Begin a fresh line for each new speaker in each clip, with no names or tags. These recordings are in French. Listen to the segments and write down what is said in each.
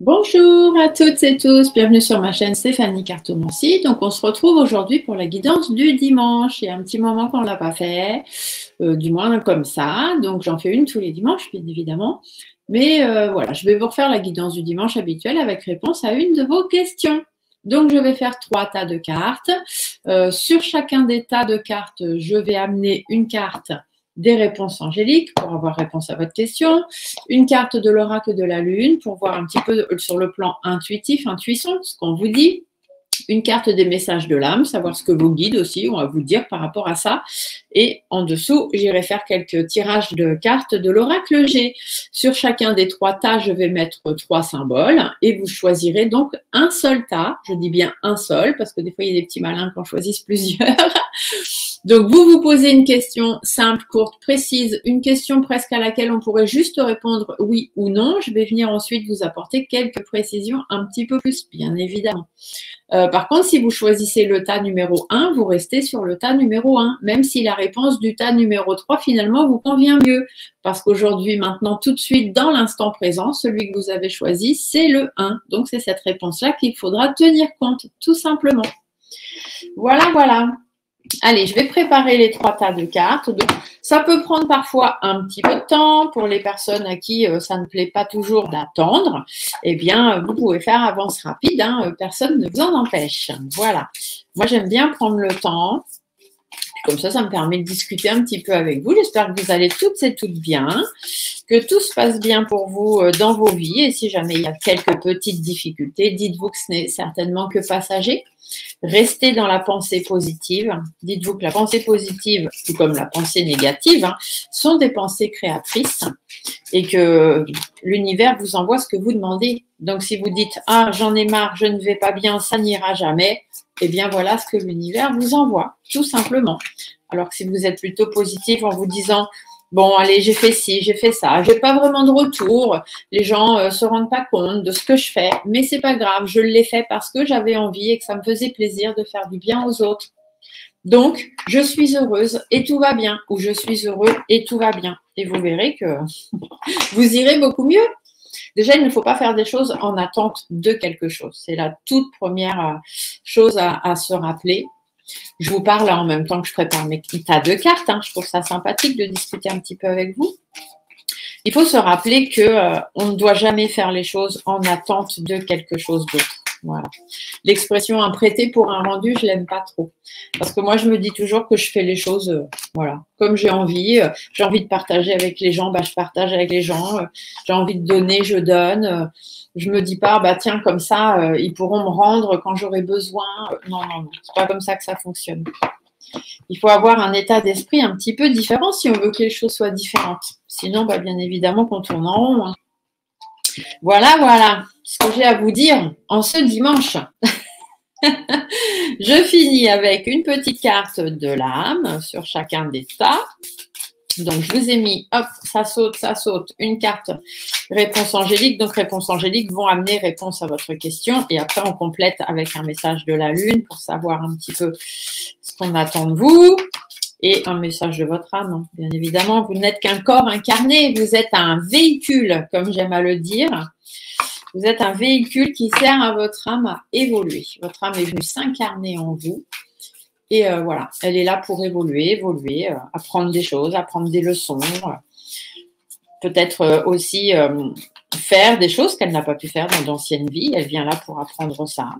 Bonjour à toutes et tous, bienvenue sur ma chaîne Stéphanie Cartomancie. Donc on se retrouve aujourd'hui pour la guidance du dimanche. Il y a un petit moment qu'on ne l'a pas fait, du moins comme ça. Donc j'en fais une tous les dimanches, bien évidemment. Mais voilà, je vais vous refaire la guidance du dimanche habituelle avec réponse à une de vos questions. Donc je vais faire 3 tas de cartes. Sur chacun des tas de cartes, je vais amener une carte des réponses angéliques pour avoir réponse à votre question, une carte de l'oracle de la lune pour voir un petit peu sur le plan intuitif, intuition, ce qu'on vous dit, une carte des messages de l'âme, savoir ce que vos guides aussi ont à vous dire par rapport à ça. Et en dessous, j'irai faire quelques tirages de cartes de l'oracle G. Sur chacun des 3 tas, je vais mettre 3 symboles et vous choisirez donc un seul tas. Je dis bien un seul parce que des fois, il y a des petits malins qui en choisissent plusieurs. Donc, vous vous posez une question simple, courte, précise, une question presque à laquelle on pourrait juste répondre oui ou non. Je vais venir ensuite vous apporter quelques précisions un petit peu plus, bien évidemment. Par contre, si vous choisissez le tas numéro 1, vous restez sur le tas numéro 1, même si la réponse du tas numéro 3, finalement, vous convient mieux. Parce qu'aujourd'hui, maintenant, tout de suite, dans l'instant présent, celui que vous avez choisi, c'est le 1. Donc, c'est cette réponse-là qu'il faudra tenir compte, tout simplement. Voilà, voilà. Allez, je vais préparer les 3 tas de cartes. Donc, ça peut prendre parfois un petit peu de temps pour les personnes à qui ça ne plaît pas toujours d'attendre. Eh bien, vous pouvez faire avance rapide, hein, personne ne vous en empêche. Voilà. Moi, j'aime bien prendre le temps. Comme ça me permet de discuter un petit peu avec vous. J'espère que vous allez toutes et toutes bien, que tout se passe bien pour vous dans vos vies. Et si jamais il y a quelques petites difficultés, dites-vous que ce n'est certainement que passager. Restez dans la pensée positive. Dites-vous que la pensée positive, tout comme la pensée négative, sont des pensées créatrices et que l'univers vous envoie ce que vous demandez. Donc, si vous dites « Ah, j'en ai marre, je ne vais pas bien, ça n'ira jamais », eh bien, voilà ce que l'univers vous envoie, tout simplement. Alors que si vous êtes plutôt positif en vous disant « Bon, allez, j'ai fait ci, j'ai fait ça, j'ai pas vraiment de retour, les gens se rendent pas compte de ce que je fais, mais c'est pas grave, je l'ai fait parce que j'avais envie et que ça me faisait plaisir de faire du bien aux autres. Donc, je suis heureuse et tout va bien, ou je suis heureux et tout va bien. » Et vous verrez que vous irez beaucoup mieux. Déjà, il ne faut pas faire des choses en attente de quelque chose. C'est la toute première chose à se rappeler. Je vous parle en même temps que je prépare mes tas de cartes. Je trouve ça sympathique de discuter un petit peu avec vous. Il faut se rappeler qu'on ne doit jamais faire les choses en attente de quelque chose d'autre. Voilà. L'expression un prêté pour un rendu, je l'aime pas trop. Parce que moi, je me dis toujours que je fais les choses, voilà, comme j'ai envie. J'ai envie de partager avec les gens, je partage avec les gens. J'ai envie de donner, je donne. Je me dis pas, tiens, comme ça, ils pourront me rendre quand j'aurai besoin. Non, non, non, c'est pas comme ça que ça fonctionne. Il faut avoir un état d'esprit un petit peu différent si on veut que les choses soient différentes. Sinon, bien évidemment, qu'on tourne en rond. Voilà, voilà ce que j'ai à vous dire en ce dimanche. Je finis avec une petite carte de l'âme sur chacun des tas. Donc, je vous ai mis, hop, ça saute, une carte réponse angélique. Donc, réponse angélique vont amener réponse à votre question. Et après, on complète avec un message de la lune pour savoir un petit peu ce qu'on attend de vous. Et un message de votre âme, bien évidemment. Vous n'êtes qu'un corps incarné. Vous êtes un véhicule, comme j'aime à le dire. Vous êtes un véhicule qui sert à votre âme à évoluer. Votre âme est venue s'incarner en vous. Et voilà, elle est là pour évoluer, apprendre des choses, apprendre des leçons. Peut-être aussi faire des choses qu'elle n'a pas pu faire dans d'anciennes vies. Elle vient là pour apprendre ça.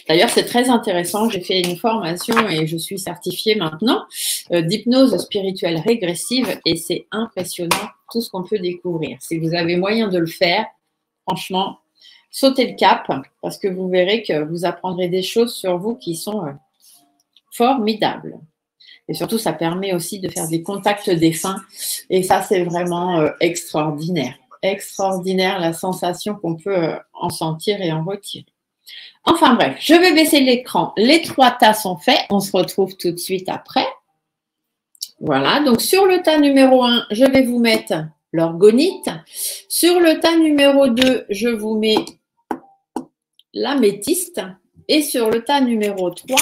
D'ailleurs, c'est très intéressant. J'ai fait une formation et je suis certifiée maintenant d'hypnose spirituelle régressive et c'est impressionnant tout ce qu'on peut découvrir. Si vous avez moyen de le faire, franchement, sautez le cap parce que vous verrez que vous apprendrez des choses sur vous qui sont formidables. Et surtout, ça permet aussi de faire des contacts défunts et ça, c'est vraiment extraordinaire. Extraordinaire la sensation qu'on peut en sentir et en retirer. Enfin bref, je vais baisser l'écran. Les 3 tas sont faits. On se retrouve tout de suite après. Voilà, donc sur le tas numéro 1, je vais vous mettre l'orgonite. Sur le tas numéro 2, je vous mets l'améthyste. Et sur le tas numéro 3,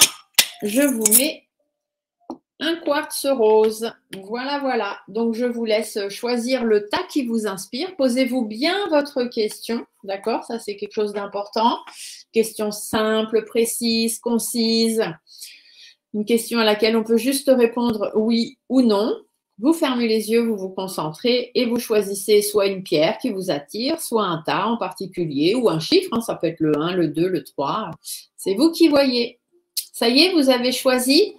je vous mets Un quartz rose. Voilà, voilà. Donc, je vous laisse choisir le tas qui vous inspire. Posez-vous bien votre question. D'accord? Ça, c'est quelque chose d'important. Question simple, précise, concise. Une question à laquelle on peut juste répondre oui ou non. Vous fermez les yeux, vous vous concentrez et vous choisissez soit une pierre qui vous attire, soit un tas en particulier ou un chiffre. Hein, ça peut être le 1, le 2, le 3. C'est vous qui voyez. Ça y est, vous avez choisi.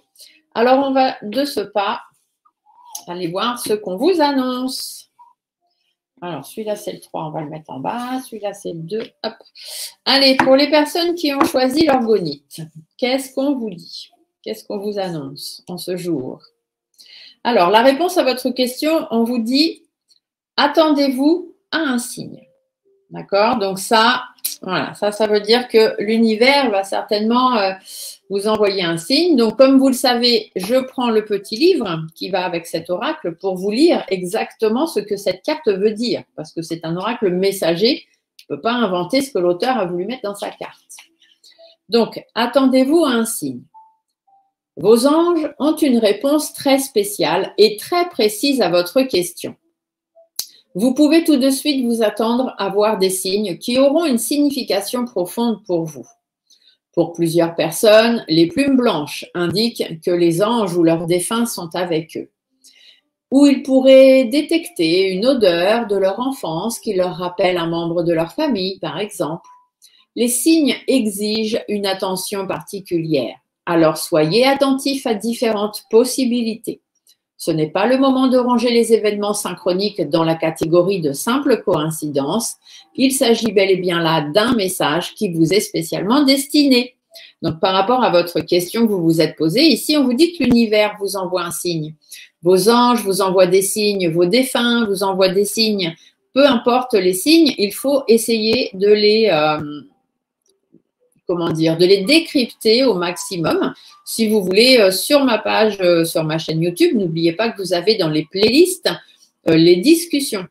Alors, on va de ce pas aller voir ce qu'on vous annonce. Alors, celui-là, c'est le 3, on va le mettre en bas. Celui-là, c'est le 2. Hop. Allez, pour les personnes qui ont choisi l'orgonite, qu'est-ce qu'on vous dit? Qu'est-ce qu'on vous annonce en ce jour? Alors, la réponse à votre question, on vous dit « Attendez-vous à un signe ». D'accord? Donc ça, voilà, ça veut dire que l'univers va certainement vous envoyer un signe. Donc, comme vous le savez, je prends le petit livre qui va avec cet oracle pour vous lire exactement ce que cette carte veut dire, parce que c'est un oracle messager. Je ne peux pas inventer ce que l'auteur a voulu mettre dans sa carte. Donc, attendez-vous à un signe. Vos anges ont une réponse très spéciale et très précise à votre question. Vous pouvez tout de suite vous attendre à voir des signes qui auront une signification profonde pour vous. Pour plusieurs personnes, les plumes blanches indiquent que les anges ou leurs défunts sont avec eux. Ou ils pourraient détecter une odeur de leur enfance qui leur rappelle un membre de leur famille, par exemple. Les signes exigent une attention particulière. Alors soyez attentifs à différentes possibilités. Ce n'est pas le moment de ranger les événements synchroniques dans la catégorie de simples coïncidences. Il s'agit bel et bien là d'un message qui vous est spécialement destiné. Donc, par rapport à votre question que vous vous êtes posée, ici, on vous dit que l'univers vous envoie un signe. Vos anges vous envoient des signes, vos défunts vous envoient des signes. Peu importe les signes, il faut essayer de les de les décrypter au maximum. Si vous voulez, sur ma page, sur ma chaîne YouTube, n'oubliez pas que vous avez dans les playlists les discussions,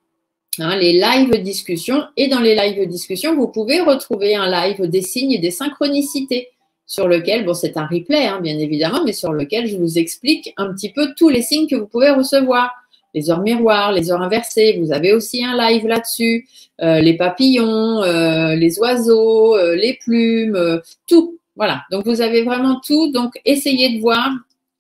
hein, les live discussions. Et dans les live discussions, vous pouvez retrouver un live des signes et des synchronicités sur lequel, bon, c'est un replay, hein, bien évidemment, mais sur lequel je vous explique un petit peu tous les signes que vous pouvez recevoir. Les heures miroirs, les heures inversées, vous avez aussi un live là-dessus, les papillons, les oiseaux, les plumes, tout. Voilà, donc vous avez vraiment tout. Donc, essayez de voir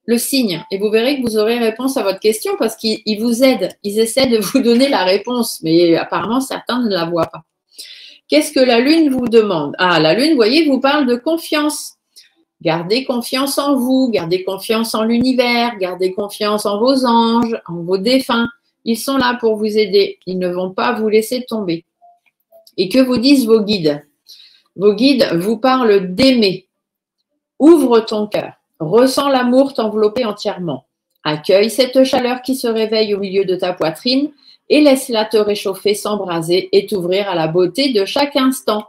le signe et vous verrez que vous aurez réponse à votre question parce qu'ils vous aident. Ils essaient de vous donner la réponse, mais apparemment, certains ne la voient pas. Qu'est-ce que la Lune vous demande? Ah, la Lune, vous voyez, vous parle de confiance. Gardez confiance en vous, gardez confiance en l'univers, gardez confiance en vos anges, en vos défunts. Ils sont là pour vous aider. Ils ne vont pas vous laisser tomber. Et que vous disent vos guides? Vos guides vous parlent d'aimer. Ouvre ton cœur. Ressens l'amour t'envelopper entièrement. Accueille cette chaleur qui se réveille au milieu de ta poitrine et laisse-la te réchauffer, s'embraser et t'ouvrir à la beauté de chaque instant.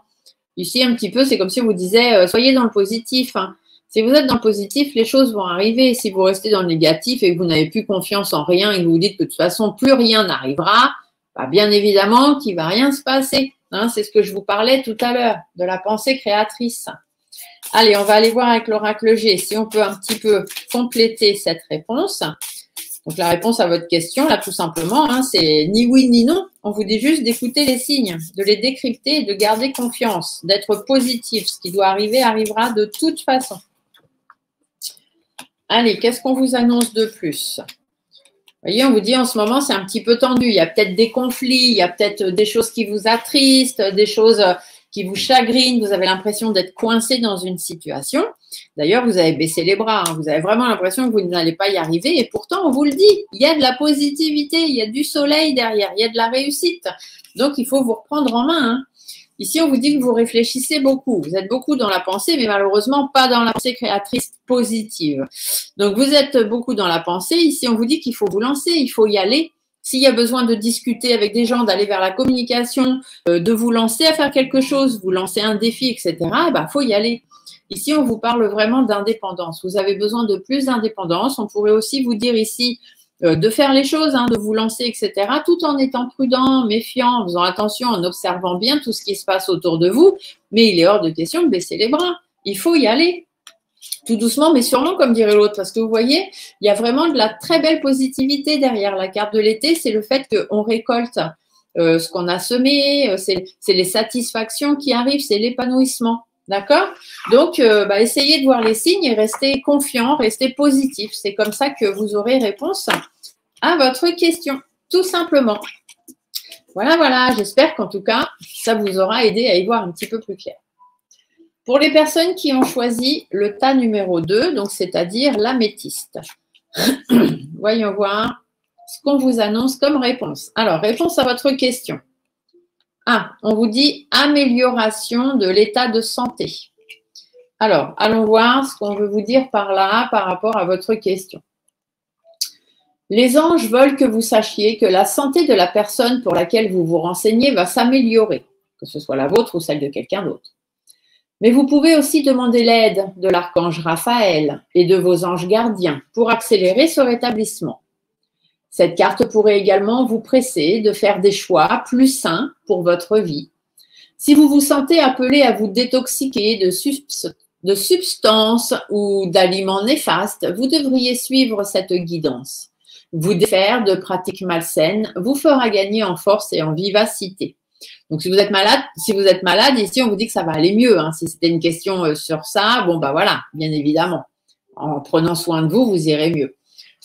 Ici, un petit peu, c'est comme si on vous disait, soyez dans le positif. Hein. Si vous êtes dans le positif, les choses vont arriver. Si vous restez dans le négatif et que vous n'avez plus confiance en rien et que vous vous dites que de toute façon, plus rien n'arrivera, bah, bien évidemment qu'il ne va rien se passer. Hein, c'est ce que je vous parlais tout à l'heure, de la pensée créatrice. Allez, on va aller voir avec l'oracle G si on peut un petit peu compléter cette réponse. Donc, la réponse à votre question, là, tout simplement, hein, c'est ni oui ni non. On vous dit juste d'écouter les signes, de les décrypter et de garder confiance, d'être positif. Ce qui doit arriver arrivera de toute façon. Allez, qu'est-ce qu'on vous annonce de plus? Vous voyez, on vous dit en ce moment, c'est un petit peu tendu. Il y a peut-être des conflits, il y a peut-être des choses qui vous attristent, des choses qui vous chagrinent. Vous avez l'impression d'être coincé dans une situation. D'ailleurs, vous avez baissé les bras. Hein. Vous avez vraiment l'impression que vous n'allez pas y arriver. Et pourtant, on vous le dit, il y a de la positivité, il y a du soleil derrière, il y a de la réussite. Donc, il faut vous reprendre en main. Hein. Ici, on vous dit que vous réfléchissez beaucoup. Vous êtes beaucoup dans la pensée, mais malheureusement pas dans la pensée créatrice positive. Donc, vous êtes beaucoup dans la pensée. Ici, on vous dit qu'il faut vous lancer, il faut y aller. S'il y a besoin de discuter avec des gens, d'aller vers la communication, de vous lancer à faire quelque chose, vous lancer un défi, etc., eh ben, faut y aller. Ici, on vous parle vraiment d'indépendance. Vous avez besoin de plus d'indépendance. On pourrait aussi vous dire ici de faire les choses, hein, de vous lancer, etc., tout en étant prudent, méfiant, en faisant attention, en observant bien tout ce qui se passe autour de vous. Mais il est hors de question de baisser les bras. Il faut y aller. tout doucement, mais sûrement, comme dirait l'autre, parce que vous voyez, il y a vraiment de la très belle positivité derrière la carte de l'été. C'est le fait qu'on récolte ce qu'on a semé, c'est les satisfactions qui arrivent, c'est l'épanouissement. D'accord? Donc, essayez de voir les signes et restez confiant, restez positif. C'est comme ça que vous aurez réponse à votre question, tout simplement. Voilà, voilà. J'espère qu'en tout cas, ça vous aura aidé à y voir un petit peu plus clair. Pour les personnes qui ont choisi le tas numéro 2, donc c'est-à-dire l'améthyste, voyons voir ce qu'on vous annonce comme réponse. Alors, réponse à votre question. Ah, on vous dit amélioration de l'état de santé. Alors, allons voir ce qu'on veut vous dire par là, par rapport à votre question. Les anges veulent que vous sachiez que la santé de la personne pour laquelle vous vous renseignez va s'améliorer, que ce soit la vôtre ou celle de quelqu'un d'autre. Mais vous pouvez aussi demander l'aide de l'archange Raphaël et de vos anges gardiens pour accélérer ce rétablissement. Cette carte pourrait également vous presser de faire des choix plus sains pour votre vie. Si vous vous sentez appelé à vous détoxiquer de substances ou d'aliments néfastes, vous devriez suivre cette guidance. Vous défaire de pratiques malsaines vous fera gagner en force et en vivacité. Donc, si vous êtes malade, ici, on vous dit que ça va aller mieux. Hein. Si c'était une question sur ça, bon, voilà, bien évidemment. En prenant soin de vous, vous irez mieux.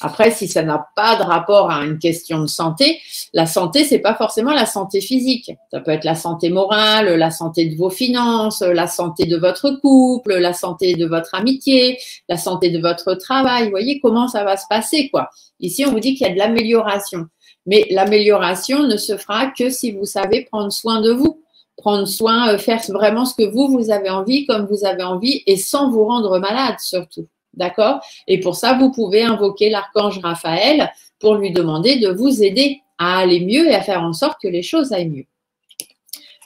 Après, si ça n'a pas de rapport à une question de santé, la santé, c'est pas forcément la santé physique. Ça peut être la santé morale, la santé de vos finances, la santé de votre couple, la santé de votre amitié, la santé de votre travail. Vous voyez comment ça va se passer, quoi. Ici, on vous dit qu'il y a de l'amélioration. Mais l'amélioration ne se fera que si vous savez prendre soin de vous. Prendre soin, faire vraiment ce que vous avez envie, comme vous avez envie, et sans vous rendre malade surtout. D'accord? Et pour ça, vous pouvez invoquer l'archange Raphaël pour lui demander de vous aider à aller mieux et à faire en sorte que les choses aillent mieux.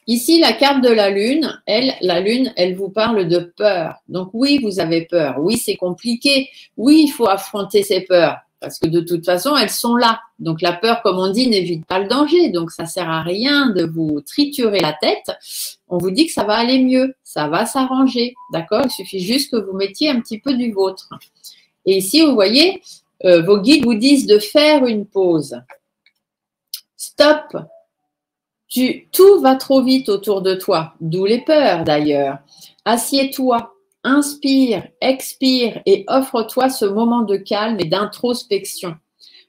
Ici, la carte de la Lune, elle vous parle de peur. Donc oui, vous avez peur. Oui, c'est compliqué. Oui, il faut affronter ces peurs. Parce que de toute façon, elles sont là. Donc la peur, comme on dit, n'évite pas le danger. Donc ça sert à rien de vous triturer la tête. On vous dit que ça va aller mieux, ça va s'arranger. D'accord? Il suffit juste que vous mettiez un petit peu du vôtre. Et ici, vous voyez, vos guides vous disent de faire une pause. Stop! Tout va trop vite autour de toi, d'où les peurs d'ailleurs. Assieds-toi. Inspire, expire et offre-toi ce moment de calme et d'introspection.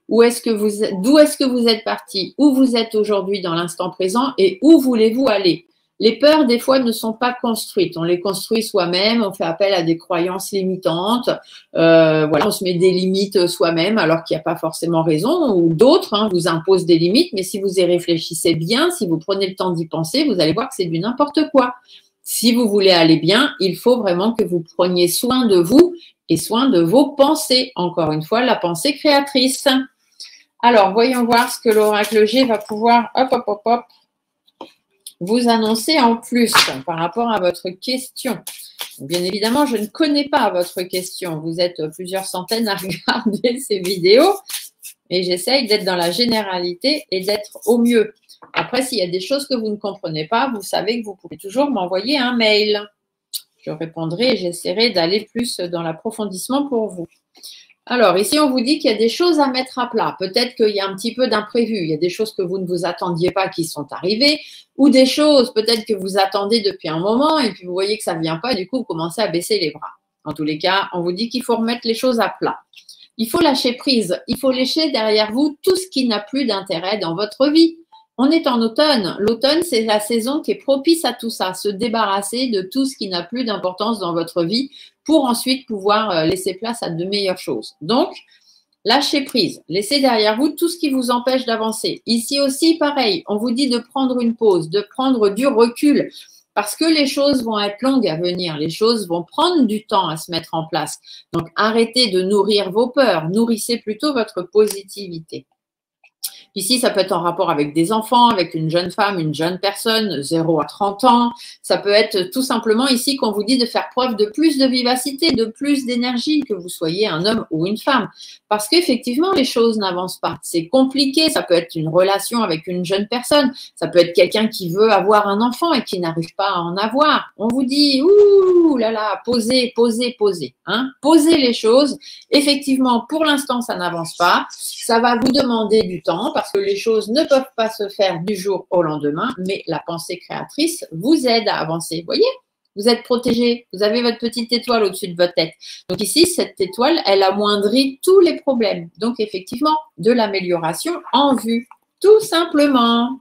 D'où est-ce que vous êtes parti? Où vous êtes aujourd'hui dans l'instant présent et où voulez-vous aller? Les peurs, des fois, ne sont pas construites. On les construit soi-même, on fait appel à des croyances limitantes. On se met des limites soi-même alors qu'il n'y a pas forcément raison. Ou d'autres vous imposent des limites, mais si vous y réfléchissez bien, si vous prenez le temps d'y penser, vous allez voir que c'est du n'importe quoi. Si vous voulez aller bien, il faut vraiment que vous preniez soin de vous et soin de vos pensées. Encore une fois, la pensée créatrice. Alors, voyons voir ce que l'oracle G va pouvoir vous annoncer en plus par rapport à votre question. Bien évidemment, je ne connais pas votre question. Vous êtes plusieurs centaines à regarder ces vidéos et j'essaye d'être dans la généralité et d'être au mieux. Après, s'il y a des choses que vous ne comprenez pas, vous savez que vous pouvez toujours m'envoyer un mail. Je répondrai et j'essaierai d'aller plus dans l'approfondissement pour vous. Alors, ici, on vous dit qu'il y a des choses à mettre à plat. Peut-être qu'il y a un petit peu d'imprévu. Il y a des choses que vous ne vous attendiez pas qui sont arrivées ou des choses peut-être que vous attendez depuis un moment et puis vous voyez que ça ne vient pas et du coup, vous commencez à baisser les bras. En tous les cas, on vous dit qu'il faut remettre les choses à plat. Il faut lâcher prise. Il faut laisser derrière vous tout ce qui n'a plus d'intérêt dans votre vie. On est en automne. L'automne, c'est la saison qui est propice à tout ça, se débarrasser de tout ce qui n'a plus d'importance dans votre vie pour ensuite pouvoir laisser place à de meilleures choses. Donc, lâchez prise. Laissez derrière vous tout ce qui vous empêche d'avancer. Ici aussi, pareil, on vous dit de prendre une pause, de prendre du recul parce que les choses vont être longues à venir. Les choses vont prendre du temps à se mettre en place. Donc, arrêtez de nourrir vos peurs. Nourrissez plutôt votre positivité. Ici, ça peut être en rapport avec des enfants, avec une jeune femme, une jeune personne, 0 à 30 ans. Ça peut être tout simplement ici qu'on vous dit de faire preuve de plus de vivacité, de plus d'énergie, que vous soyez un homme ou une femme. Parce qu'effectivement, les choses n'avancent pas. C'est compliqué. Ça peut être une relation avec une jeune personne. Ça peut être quelqu'un qui veut avoir un enfant et qui n'arrive pas à en avoir. On vous dit, ouh là là, posez, posez, posez. Hein, posez les choses. Effectivement, pour l'instant, ça n'avance pas. Ça va vous demander du temps parce que les choses ne peuvent pas se faire du jour au lendemain, mais la pensée créatrice vous aide à avancer. Vous voyez, vous êtes protégé, vous avez votre petite étoile au-dessus de votre tête. Donc ici, cette étoile, elle amoindrit tous les problèmes. Donc effectivement, de l'amélioration en vue, tout simplement.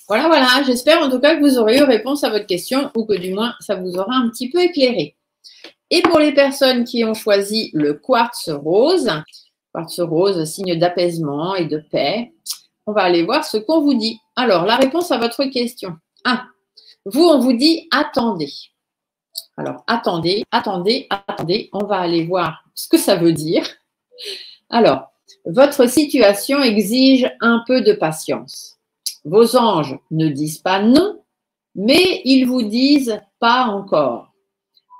Voilà, voilà. J'espère en tout cas que vous aurez eu réponse à votre question ou que du moins, ça vous aura un petit peu éclairé. Et pour les personnes qui ont choisi le quartz rose, signe d'apaisement et de paix, on va aller voir ce qu'on vous dit. Alors, la réponse à votre question. 1. Vous, on vous dit attendez. Alors, attendez, attendez, attendez. On va aller voir ce que ça veut dire. Alors, votre situation exige un peu de patience. Vos anges ne disent pas non, mais ils vous disent pas encore.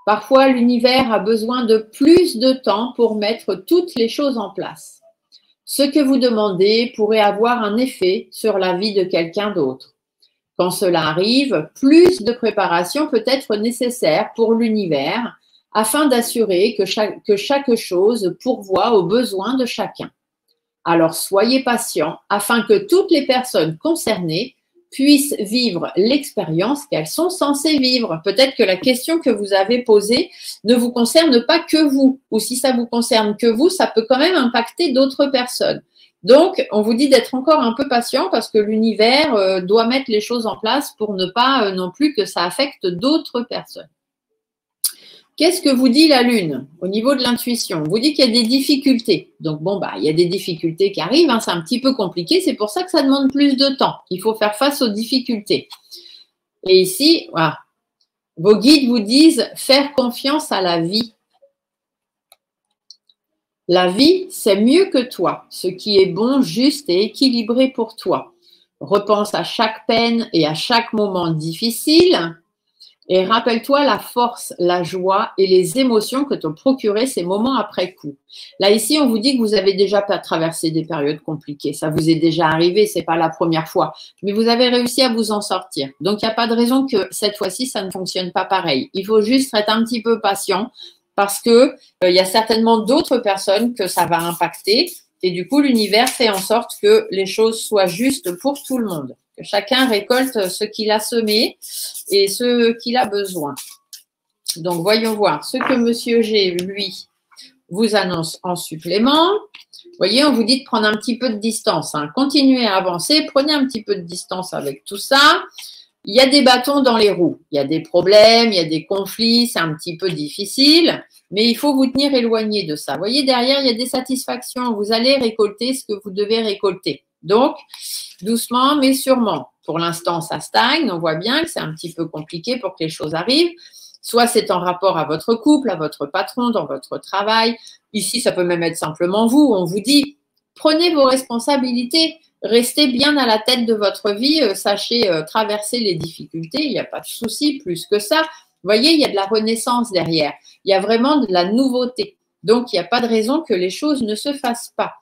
Parfois, l'univers a besoin de plus de temps pour mettre toutes les choses en place. Ce que vous demandez pourrait avoir un effet sur la vie de quelqu'un d'autre. Quand cela arrive, plus de préparation peut être nécessaire pour l'univers afin d'assurer que chaque chose pourvoit aux besoins de chacun. Alors, soyez patient afin que toutes les personnes concernées puissent vivre l'expérience qu'elles sont censées vivre. Peut-être que la question que vous avez posée ne vous concerne pas que vous, ou si ça vous concerne que vous, ça peut quand même impacter d'autres personnes. Donc, on vous dit d'être encore un peu patient parce que l'univers doit mettre les choses en place pour ne pas non plus que ça affecte d'autres personnes. Qu'est-ce que vous dit la Lune au niveau de l'intuition? On vous dit qu'il y a des difficultés. Donc, bon, il y a des difficultés qui arrivent. Hein, c'est un petit peu compliqué. C'est pour ça que ça demande plus de temps. Il faut faire face aux difficultés. Et ici, voilà, vos guides vous disent faire confiance à la vie. La vie, c'est mieux que toi. Ce qui est bon, juste et équilibré pour toi. Repense à chaque peine et à chaque moment difficile. Et rappelle-toi la force, la joie et les émotions que t'ont procuré ces moments après coup. Là, ici, on vous dit que vous avez déjà traversé des périodes compliquées. Ça vous est déjà arrivé, c'est pas la première fois. Mais vous avez réussi à vous en sortir. Donc, il n'y a pas de raison que cette fois-ci, ça ne fonctionne pas pareil. Il faut juste être un petit peu patient parce que il y a certainement d'autres personnes que ça va impacter. Et du coup, l'univers fait en sorte que les choses soient justes pour tout le monde. Que chacun récolte ce qu'il a semé et ce qu'il a besoin. Donc, voyons voir ce que Monsieur G, lui, vous annonce en supplément. Vous voyez, on vous dit de prendre un petit peu de distance. Hein. Continuez à avancer, prenez un petit peu de distance avec tout ça. Il y a des bâtons dans les roues. Il y a des problèmes, il y a des conflits, c'est un petit peu difficile. Mais il faut vous tenir éloigné de ça. Vous voyez, derrière, il y a des satisfactions. Vous allez récolter ce que vous devez récolter. Donc, doucement, mais sûrement. Pour l'instant, ça stagne. On voit bien que c'est un petit peu compliqué pour que les choses arrivent. Soit c'est en rapport à votre couple, à votre patron, dans votre travail. Ici, ça peut même être simplement vous. On vous dit, prenez vos responsabilités. Restez bien à la tête de votre vie. Sachez traverser les difficultés. Il n'y a pas de souci plus que ça. Vous voyez, il y a de la renaissance derrière. Il y a vraiment de la nouveauté. Donc, il n'y a pas de raison que les choses ne se fassent pas.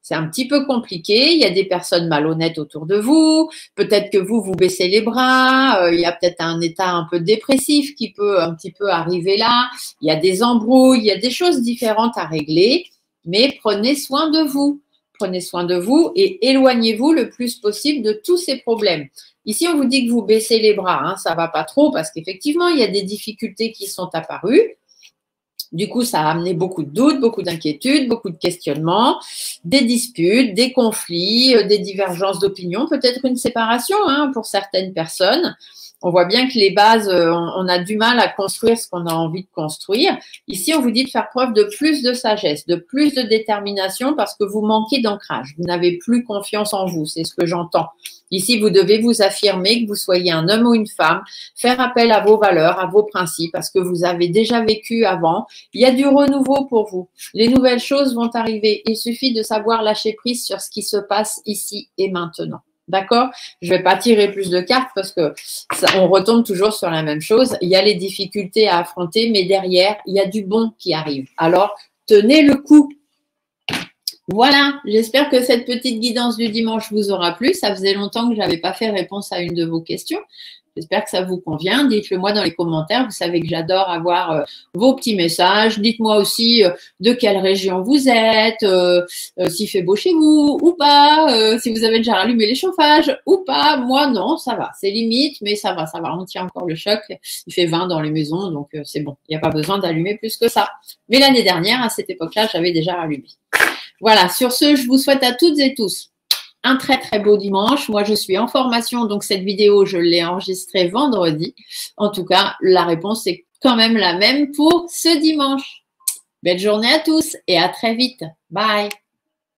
C'est un petit peu compliqué. Il y a des personnes malhonnêtes autour de vous. Peut-être que vous baissez les bras. Il y a peut-être un état un peu dépressif qui peut un petit peu arriver là. Il y a des embrouilles. Il y a des choses différentes à régler. Mais prenez soin de vous. Prenez soin de vous et éloignez-vous le plus possible de tous ces problèmes. Ici, on vous dit que vous baissez les bras. Hein, ça ne va pas trop parce qu'effectivement, il y a des difficultés qui sont apparues. Du coup, ça a amené beaucoup de doutes, beaucoup d'inquiétudes, beaucoup de questionnements, des disputes, des conflits, des divergences d'opinion, peut-être une séparation pour certaines personnes. On voit bien que les bases, on a du mal à construire ce qu'on a envie de construire. Ici, on vous dit de faire preuve de plus de sagesse, de plus de détermination parce que vous manquez d'ancrage. Vous n'avez plus confiance en vous, c'est ce que j'entends. Ici, vous devez vous affirmer, que vous soyez un homme ou une femme, faire appel à vos valeurs, à vos principes, à ce que vous avez déjà vécu avant. Il y a du renouveau pour vous. Les nouvelles choses vont arriver. Il suffit de savoir lâcher prise sur ce qui se passe ici et maintenant. D'accord? Je ne vais pas tirer plus de cartes parce que on retombe toujours sur la même chose. Il y a les difficultés à affronter, mais derrière, il y a du bon qui arrive. Alors, tenez le coup. Voilà, j'espère que cette petite guidance du dimanche vous aura plu. Ça faisait longtemps que je n'avais pas fait réponse à une de vos questions. J'espère que ça vous convient. Dites-le moi dans les commentaires. Vous savez que j'adore avoir vos petits messages. Dites-moi aussi de quelle région vous êtes, s'il fait beau chez vous ou pas, si vous avez déjà rallumé les chauffages ou pas. Moi, non, ça va. C'est limite, mais ça va, ça va. On tient encore le choc. Il fait 20 dans les maisons, donc c'est bon. Il n'y a pas besoin d'allumer plus que ça. Mais l'année dernière, à cette époque-là, j'avais déjà rallumé. Voilà, sur ce, je vous souhaite à toutes et tous un très très beau dimanche. Moi, je suis en formation, donc cette vidéo, je l'ai enregistrée vendredi. En tout cas, la réponse est quand même la même pour ce dimanche. Belle journée à tous et à très vite. Bye.